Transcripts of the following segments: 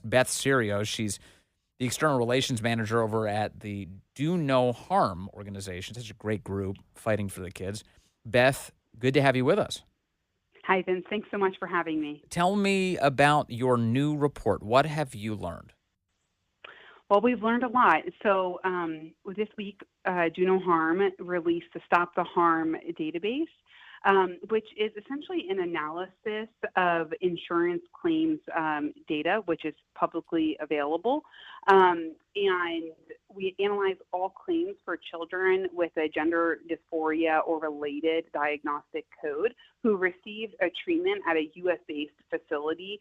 Beth Serio. She's the external relations manager over at the Do No Harm organization. Such a great group fighting for the kids. Beth, good to have you with us. Hi, Vince. Thanks so much for having me. Tell me about your new report. What have you learned? Well, we've learned a lot. So this week, Do No Harm released the Stop the Harm database, which is essentially an analysis of insurance claims data, which is publicly available. And we analyze all claims for children with a gender dysphoria or related diagnostic code who received a treatment at a U.S.-based facility,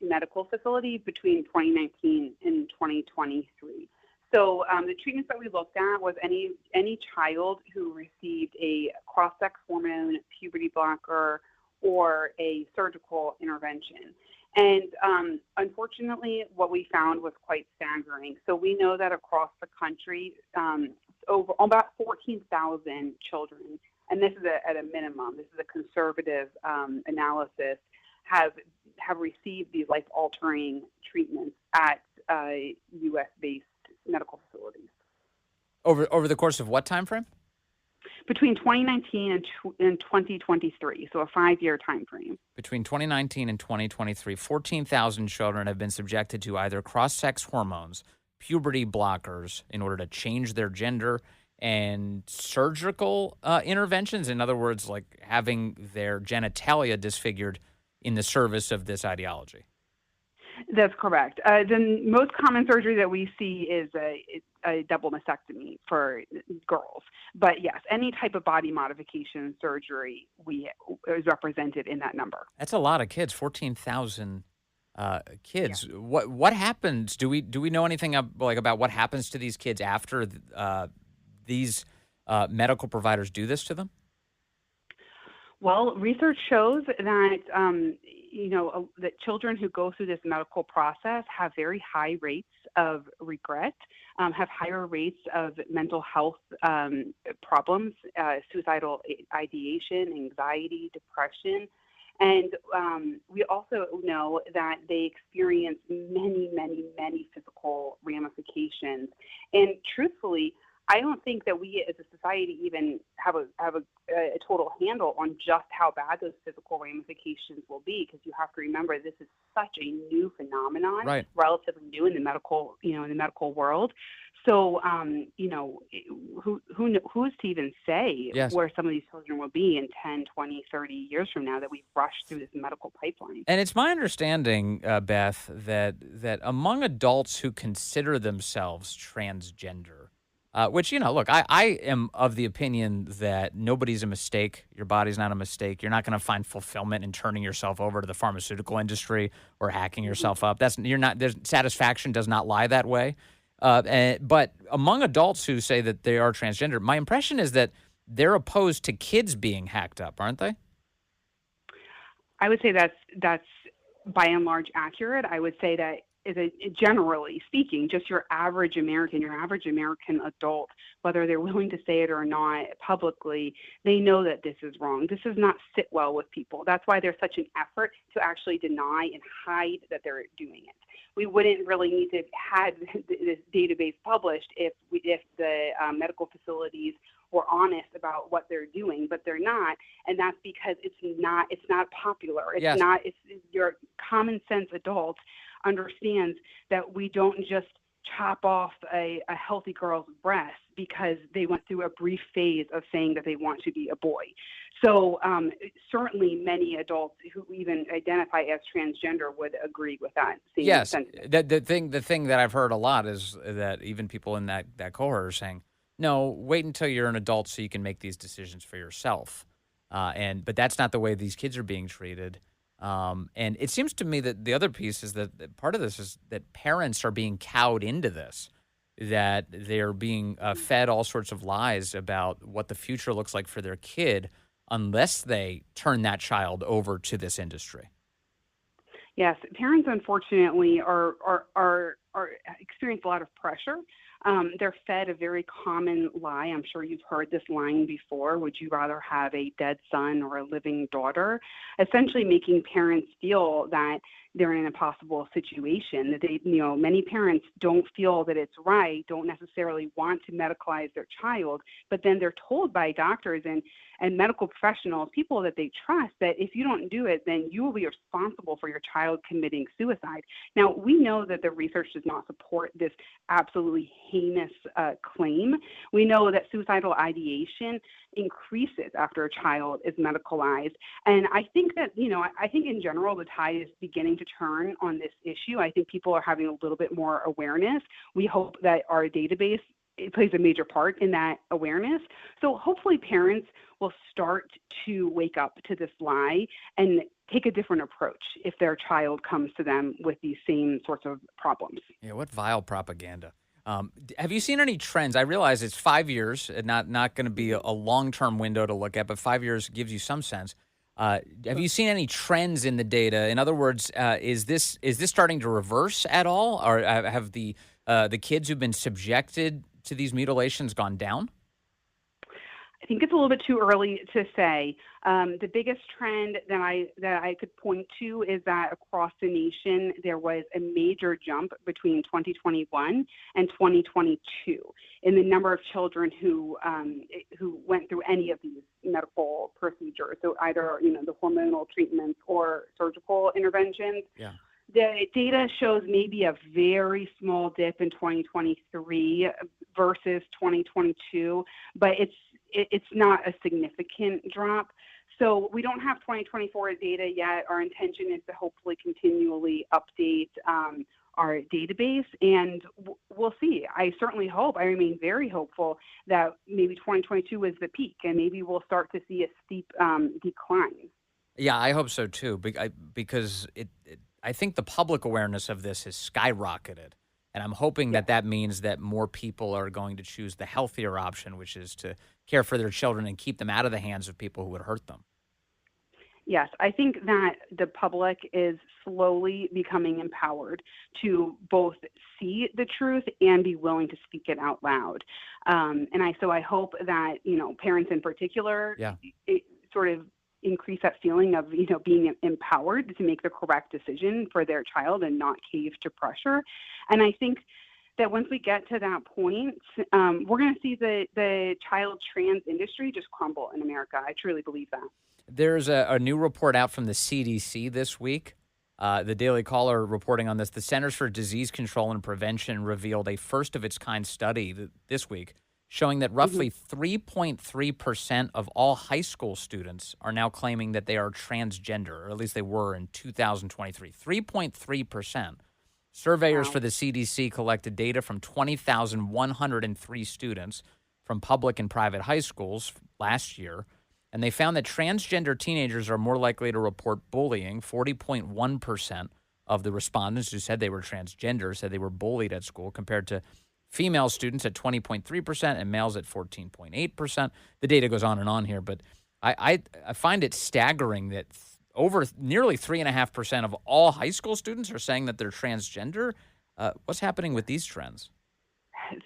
medical facility between 2019 and 2023. So the treatments that we looked at was any child who received a cross-sex hormone, puberty blocker, or a surgical intervention. And unfortunately, what we found was quite staggering. So we know that across the country, over about 14,000 children, and this is at a minimum, this is a conservative analysis, have received these life-altering treatments at U.S.-based medical facilities. Over the course of what time frame? Between 2019 and 2023, so a 5-year time frame. Between 2019 and 2023, 14,000 children have been subjected to either cross-sex hormones, puberty blockers in order to change their gender, and surgical interventions. In other words, like having their genitalia disfigured in the service of this ideology. That's correct. The most common surgery that we see is a double mastectomy for girls. But yes, any type of body modification surgery is represented in that number. That's a lot of kids, 14,000 kids. Yeah. What happens? Do we know anything about what happens to these kids after these medical providers do this to them? Well, research shows that that children who go through this medical process have very high rates of regret, have higher rates of mental health problems, suicidal ideation, anxiety, depression. And we also know that they experience many, many, many physical ramifications. And truthfully, I don't think that we as a society even have a total handle on just how bad those physical ramifications will be, because you have to remember this is such a new phenomenon, right? Relatively new in the medical world. So who's to even say Yes. where some of these children will be in 10, 20, 30 years from now that we've rushed through this medical pipeline? And it's my understanding, Beth, that among adults who consider themselves transgender, which, look, I am of the opinion that nobody's a mistake. Your body's not a mistake. You're not going to find fulfillment in turning yourself over to the pharmaceutical industry or hacking yourself up. Satisfaction does not lie that way. But among adults who say that they are transgender, my impression is that they're opposed to kids being hacked up, aren't they? I would say that's by and large accurate. I would say that generally speaking, just your average American adult, whether they're willing to say it or not publicly, they know that this is wrong. This does not sit well with people. That's why there's such an effort to actually deny and hide that they're doing it. We wouldn't really need to have this database published if the medical facilities were honest about what they're doing, but they're not, and that's because it's not popular. It's Yes. not. It's your common sense adult understands that we don't just chop off a healthy girl's breast because they went through a brief phase of saying that they want to be a boy. So certainly many adults who even identify as transgender would agree with that same Yes. sentiment. The thing that I've heard a lot is that even people in that cohort are saying, no, wait until you're an adult so you can make these decisions for yourself. But that's not the way these kids are being treated. And it seems to me that the other piece is that part of this is that parents are being cowed into this, that they're being fed all sorts of lies about what the future looks like for their kid unless they turn that child over to this industry. Yes, parents unfortunately are experience a lot of pressure they're fed a very common lie. I'm sure you've heard this line before. Would you rather have a dead son or a living daughter? Essentially making parents feel that they're in an impossible situation, that many parents don't feel that it's right, don't necessarily want to medicalize their child, but then they're told by doctors and medical professionals, people that they trust, that if you don't do it, then you will be responsible for your child committing suicide. Now, we know that the research does not support this absolutely heinous claim. We know that suicidal ideation increases after a child is medicalized. And I think that, I think in general, the tide is beginning to turn on this issue. I think people are having a little bit more awareness. We hope that our database, it plays a major part in that awareness. So hopefully parents will start to wake up to this lie and take a different approach if their child comes to them with these same sorts of problems. Yeah, what vile propaganda. Have you seen any trends? I realize it's 5 years, and not going to be a long-term window to look at, but 5 years gives you some sense. Have you seen any trends in the data? In other words, is this starting to reverse at all, or have the kids who've been subjected to these mutilations gone down? I think it's a little bit too early to say. The biggest trend that I could point to is that across the nation there was a major jump between 2021 and 2022 in the number of children who went through any of these medical procedures. So either the hormonal treatments or surgical interventions. Yeah. The data shows maybe a very small dip in 2023 versus 2022, but it's not a significant drop. So we don't have 2024 data yet. Our intention is to hopefully continually update our database, and we'll see. I certainly hope, I remain very hopeful that maybe 2022 is the peak, and maybe we'll start to see a steep decline. Yeah, I hope so too, because I think the public awareness of this has skyrocketed. And I'm hoping Yeah. that means that more people are going to choose the healthier option, which is to care for their children and keep them out of the hands of people who would hurt them. Yes, I think that the public is slowly becoming empowered to both see the truth and be willing to speak it out loud. So I hope that, parents in particular, Yeah. sort of increase that feeling of, being empowered to make the correct decision for their child and not cave to pressure. And I think that once we get to that point, we're going to see the child trans industry just crumble in America. I truly believe that. There's a new report out from the CDC this week. The Daily Caller reporting on this. The Centers for Disease Control and Prevention revealed a first-of-its-kind study this week showing that roughly 3.3% of all high school students are now claiming that they are transgender, or at least they were in 2023. 3.3%. Surveyors Wow. for the CDC collected data from 20,103 students from public and private high schools last year, and they found that transgender teenagers are more likely to report bullying. 40.1% of the respondents who said they were transgender said they were bullied at school, compared to female students at 20.3% and males at 14.8%. The data goes on and on here, but I find it staggering that over nearly 3.5% of all high school students are saying that they're transgender. What's happening with these trends?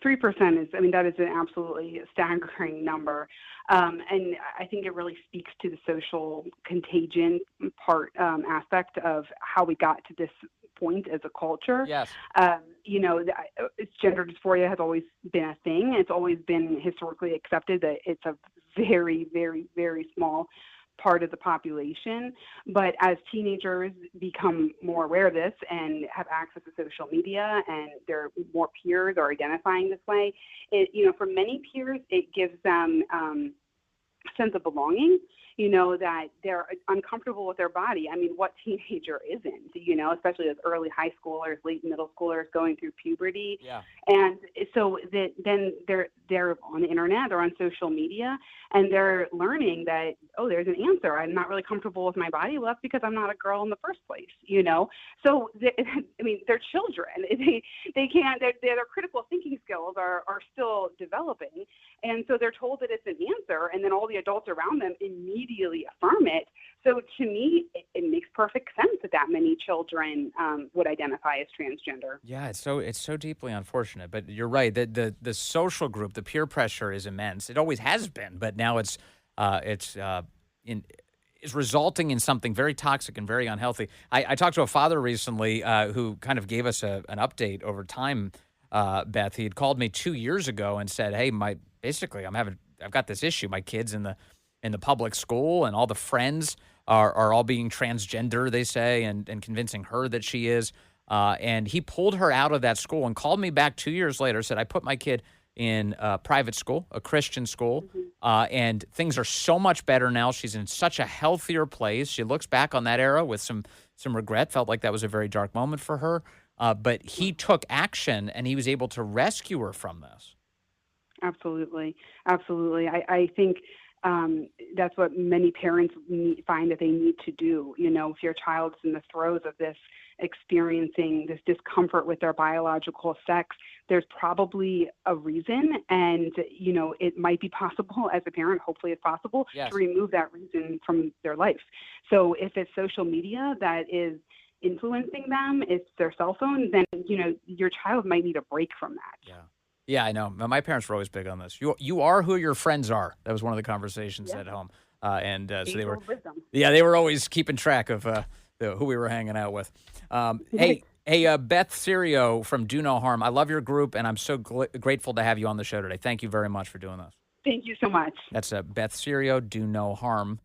3% is, that is an absolutely staggering number. And I think it really speaks to the social contagion aspect of how we got to this point as a culture. Yes. Gender dysphoria has always been a thing. It's always been historically accepted that it's a very, very, very small part of the population. But as teenagers become more aware of this and have access to social media and their more peers are identifying this way, for many peers, it gives them a sense of belonging, that they're uncomfortable with their body. What teenager isn't, especially as early high schoolers, late middle schoolers going through puberty. Yeah. And so then they're on the internet or on social media, and they're learning that, there's an answer. I'm not really comfortable with my body. Well, that's because I'm not a girl in the first place, So, they're children. They can't, their critical thinking skills are still developing. And so they're told that it's an answer, and then all the adults around them immediately affirm it. So to me, it makes perfect sense that that many children would identify as transgender. Yeah, it's so deeply unfortunate, but you're right. The social group, the peer pressure is immense. It always has been, but now it's in is resulting in something very toxic and very unhealthy. I talked to a father recently who kind of gave us an update over time. Beth, he had called me 2 years ago and said, "Hey, my basically, I've got this issue. My kids in the public school and all the friends are all being transgender, they say, and convincing her that she is." And he pulled her out of that school and called me back 2 years later, said, I put my kid in a private school, a Christian school, Hmm. and things are so much better now. She's in such a healthier place. She looks back on that era with some regret, felt like that was a very dark moment for her. But he took action and he was able to rescue her from this. Absolutely, absolutely. I think that's what many parents find that they need to do. You know, if your child's in the throes of this, experiencing this discomfort with their biological sex, there's probably a reason, and it might be possible as a parent. Hopefully, it's possible to Yes. remove that reason from their life. So, if it's social media that is influencing them, it's their cell phone, then your child might need a break from that. Yeah. Yeah, I know. My parents were always big on this. You are who your friends are. That was one of the conversations Yeah, at home. And so they age were, old wisdom. yeah, they were always keeping track of who we were hanging out with. Hey, Beth Serio from Do No Harm. I love your group, and I'm so grateful to have you on the show today. Thank you very much for doing this. Thank you so much. That's Beth Serio, Do No Harm.